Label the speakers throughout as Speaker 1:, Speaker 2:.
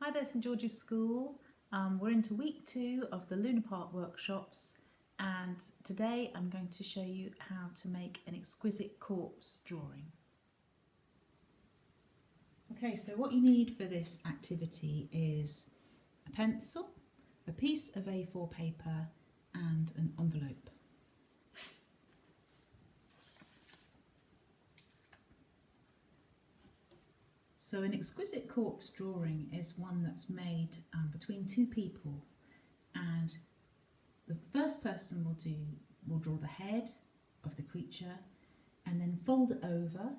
Speaker 1: Hi there, St George's School. We're into week 2 of the Luna Park workshops, and today I'm going to show you how to make an exquisite corpse drawing. Okay, so what you need for this activity is a pencil, a piece of A4 paper and an envelope. So an exquisite corpse drawing is one that's made between two people, and the first person will draw the head of the creature and then fold it over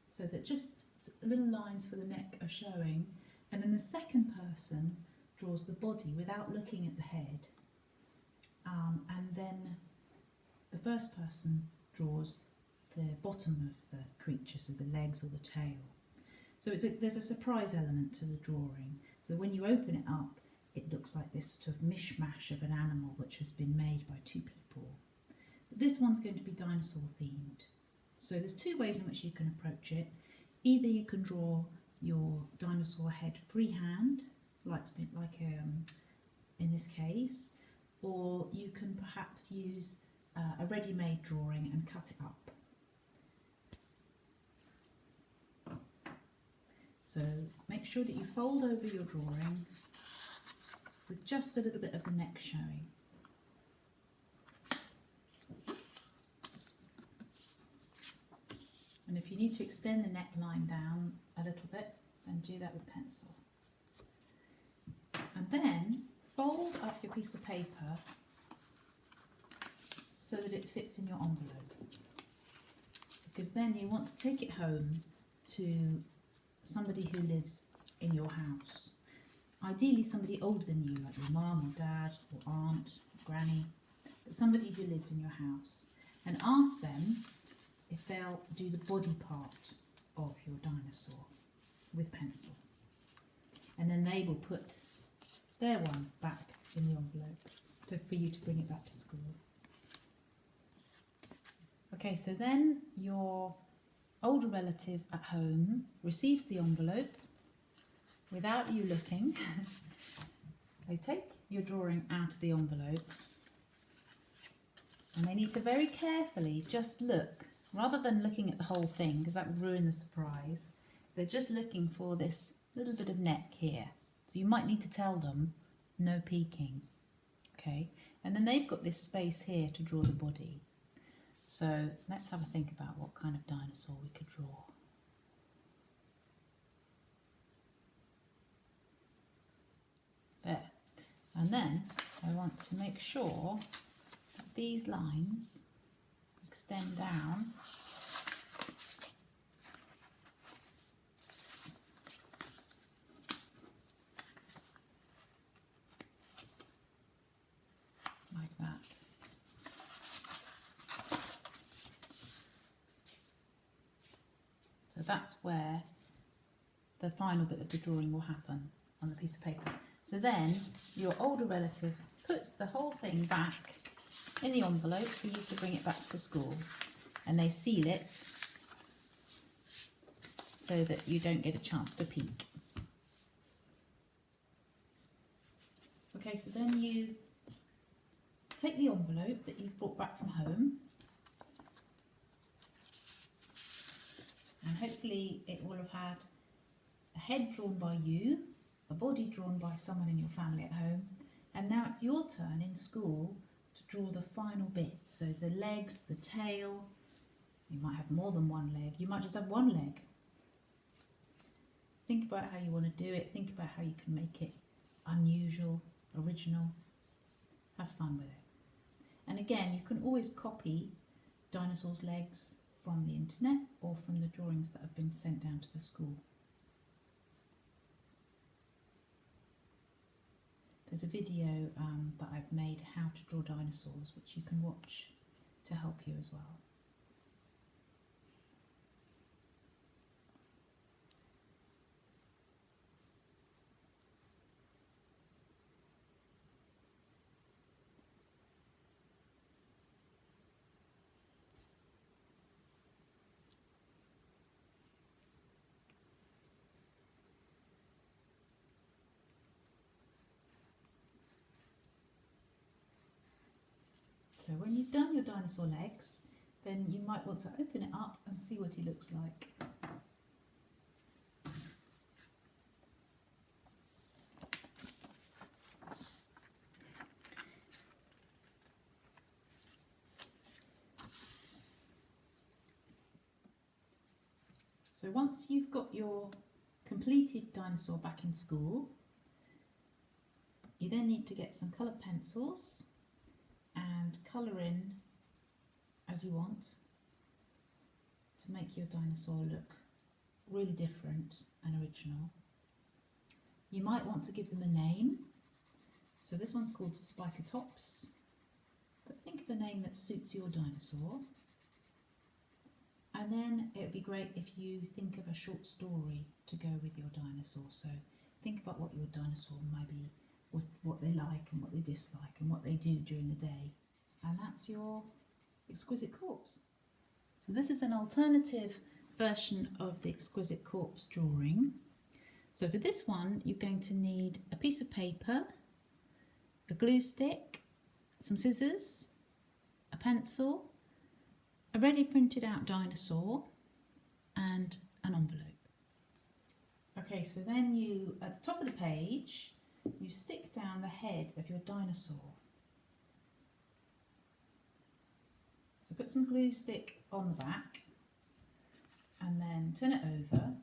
Speaker 1: so that just little lines for the neck are showing, and then the second person draws the body without looking at the head, and then the first person draws the bottom of the creature, so the legs or the tail. So there's a surprise element to the drawing. So when you open it up, it looks like this sort of mishmash of an animal which has been made by two people. But this one's going to be dinosaur themed. So there's two ways in which you can approach it. Either you can draw your dinosaur head freehand, like in this case, or you can perhaps use a ready-made drawing and cut it up. So make sure that you fold over your drawing with just a little bit of the neck showing. And if you need to extend the neckline down a little bit, then do that with pencil. And then fold up your piece of paper so that it fits in your envelope. Because then you want to take it home to somebody who lives in your house. Ideally somebody older than you, like your mum or dad or aunt, or granny, but somebody who lives in your house. And ask them if they'll do the body part of your dinosaur with pencil. And then they will put their one back in the envelope for you to bring it back to school. Okay, so then your older relative at home receives the envelope without you looking. They take your drawing out of the envelope and they need to very carefully just look, rather than looking at the whole thing because that would ruin the surprise. They're just looking for this little bit of neck here. So you might need to tell them no peeking. Okay, and then they've got this space here to draw the body. So let's have a think about what kind of dinosaur we could draw. There. And then I want to make sure that these lines extend down like that. So that's where the final bit of the drawing will happen on the piece of paper. So then your older relative puts the whole thing back in the envelope for you to bring it back to school, and they seal it so that you don't get a chance to peek. Okay, so then you take the envelope that you've brought back from home, and hopefully it will have had a head drawn by you, a body drawn by someone in your family at home, and now it's your turn in school to draw the final bit. So the legs, the tail, you might have more than one leg, you might just have one leg. Think about how you want to do it, think about how you can make it unusual, original, have fun with it. And again, you can always copy dinosaurs' legs from the internet or from the drawings that have been sent down to the school. There's a video that I've made, how to draw dinosaurs, which you can watch to help you as well. So when you've done your dinosaur legs, then you might want to open it up and see what he looks like. So once you've got your completed dinosaur back in school, you then need to get some coloured pencils and colour in as you want to make your dinosaur look really different and original. You might want to give them a name. So this one's called Spikertops, but think of a name that suits your dinosaur. And then it would be great if you think of a short story to go with your dinosaur. So think about what your dinosaur might be, what they like and what they dislike and what they do during the day. And that's your Exquisite Corpse. So this is an alternative version of the Exquisite Corpse drawing. So for this one, you're going to need a piece of paper, a glue stick, some scissors, a pencil, a ready printed out dinosaur and an envelope. Okay, so then you, at the top of the page, you stick down the head of your dinosaur. So put some glue stick on the back and then turn it over.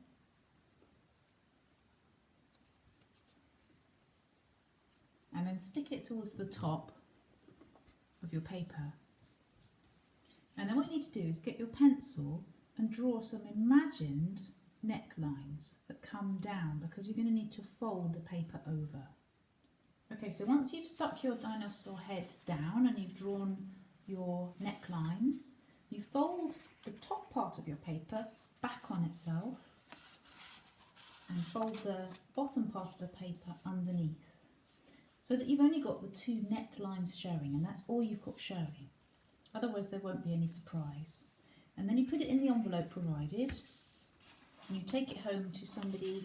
Speaker 1: And then stick it towards the top of your paper. And then what you need to do is get your pencil and draw some imagined necklines that come down, because you're going to need to fold the paper over. Okay, so once you've stuck your dinosaur head down and you've drawn your necklines, you fold the top part of your paper back on itself and fold the bottom part of the paper underneath, so that you've only got the two necklines showing, and that's all you've got showing. Otherwise there won't be any surprise. And then you put it in the envelope provided, and you take it home to somebody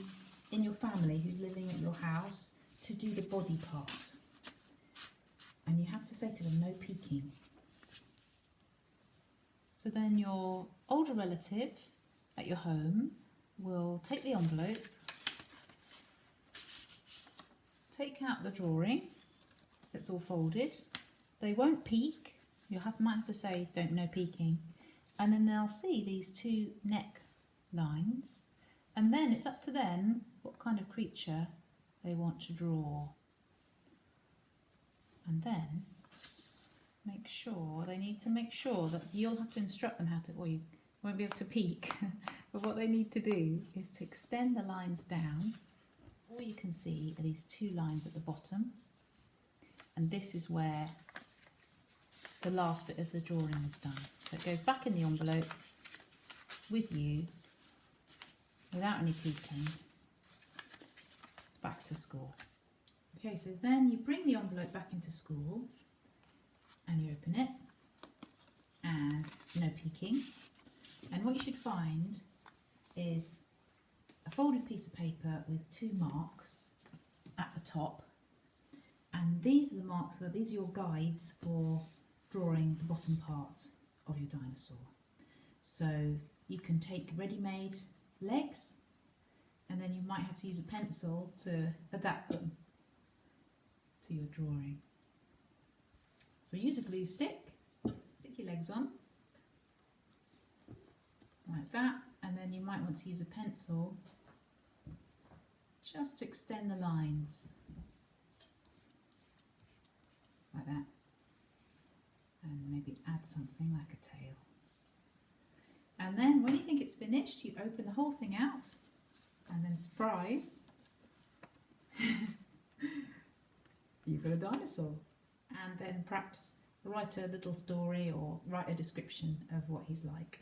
Speaker 1: in your family who's living at your house to do the body part. And you have to say to them, no peeking. So then your older relative at your home will take the envelope, take out the drawing that's all folded. They won't peek. Might have to say, no peeking. And then they'll see these two neck lines. And then it's up to them what kind of creature they want to draw. And then they need to make sure that you'll have to instruct them how to, or you won't be able to peek. But what they need to do is to extend the lines down. All you can see are these two lines at the bottom. And this is where the last bit of the drawing is done. So it goes back in the envelope with you, without any peeking, back to school. Okay, so then you bring the envelope back into school and you open it, and no peeking. And what you should find is a folded piece of paper with two marks at the top. And these are the marks, these are your guides for drawing the bottom part of your dinosaur. So you can take ready-made legs, and then you might have to use a pencil to adapt them to your drawing. So use a glue stick, stick your legs on, like that, and then you might want to use a pencil just to extend the lines, like that. And maybe add something like a tail. And then when you think it's finished, you open the whole thing out, and then surprise, you've got a dinosaur. And then perhaps write a little story or write a description of what he's like.